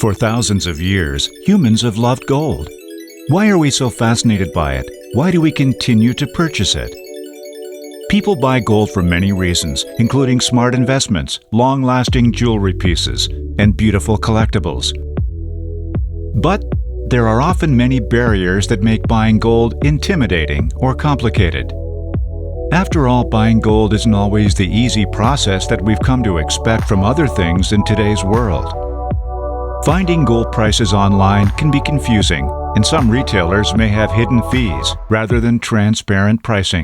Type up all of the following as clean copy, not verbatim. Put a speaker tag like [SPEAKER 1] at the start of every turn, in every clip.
[SPEAKER 1] For thousands of years, humans have loved gold. Why are we so fascinated by it? Why do we continue to purchase it? People buy gold for many reasons, including smart investments, long-lasting jewelry pieces, and beautiful collectibles. But there are often many barriers that make buying gold intimidating or complicated. After all, buying gold isn't always the easy process that we've come to expect from other things in today's world. Finding gold prices online can be confusing, and some retailers may have hidden fees rather than transparent pricing.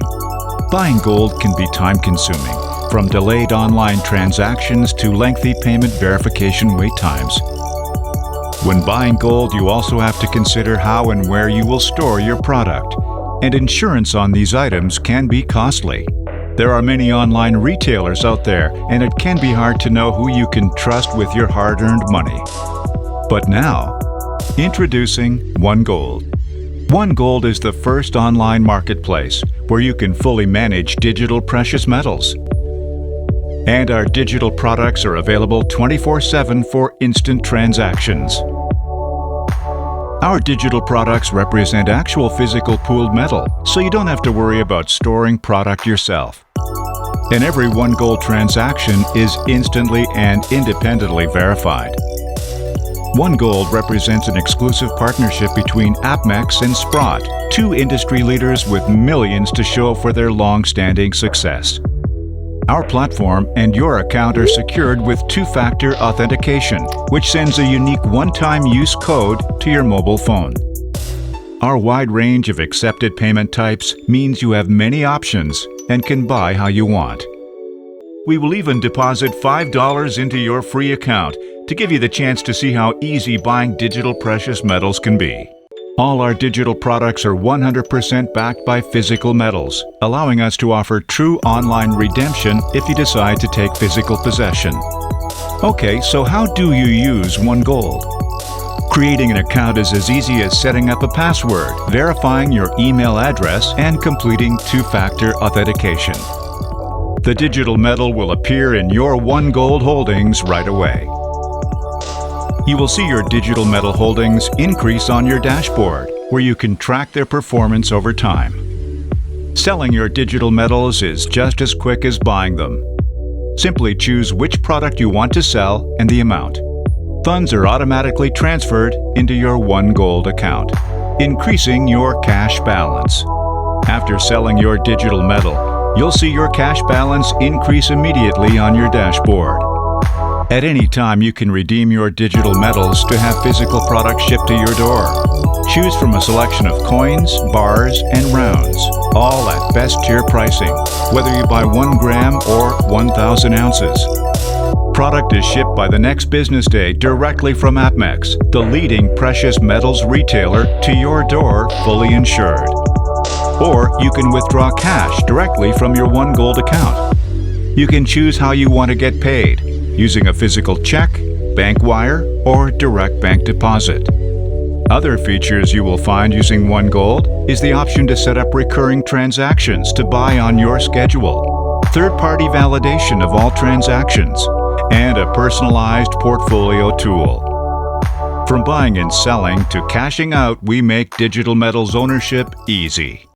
[SPEAKER 1] Buying gold can be time-consuming, from delayed online transactions to lengthy payment verification wait times. When buying gold, you also have to consider how and where you will store your product, and insurance on these items can be costly. There are many online retailers out there, and it can be hard to know who you can trust with your hard-earned money. But now, introducing OneGold. OneGold is the first online marketplace where you can fully manage digital precious metals. And our digital products are available 24/7 for instant transactions. Our digital products represent actual physical pooled metal, so you don't have to worry about storing product yourself. And every OneGold transaction is instantly and independently verified. OneGold represents an exclusive partnership between APMEX and Sprott, two industry leaders with millions to show for their long-standing success. Our platform and your account are secured with two-factor authentication, which sends a unique one-time use code to your mobile phone. Our wide range of accepted payment types means you have many options and can buy how you want. We will even deposit $5 into your free account to give you the chance to see how easy buying digital precious metals can be. All our digital products are 100% backed by physical metals, allowing us to offer true online redemption if you decide to take physical possession. Okay, so how do you use OneGold? Creating an account is as easy as setting up a password, verifying your email address, and completing two-factor authentication. The digital metal will appear in your OneGold holdings right away. You will see your digital metal holdings increase on your dashboard, where you can track their performance over time. Selling your digital metals is just as quick as buying them. Simply choose which product you want to sell and the amount. Funds are automatically transferred into your OneGold account, increasing your cash balance. After selling your digital metal, you'll see your cash balance increase immediately on your dashboard. At any time, you can redeem your digital metals to have physical products shipped to your door. Choose from a selection of coins, bars, and rounds, all at best tier pricing, whether you buy 1 gram or 1,000 ounces. Product is shipped by the next business day directly from APMEX, the leading precious metals retailer, to your door fully insured. Or you can withdraw cash directly from your OneGold account. You can choose how you want to get paid, using a physical check, bank wire, or direct bank deposit. Other features you will find using OneGold is the option to set up recurring transactions to buy on your schedule, third-party validation of all transactions, and a personalized portfolio tool. From buying and selling to cashing out, we make digital metals ownership easy.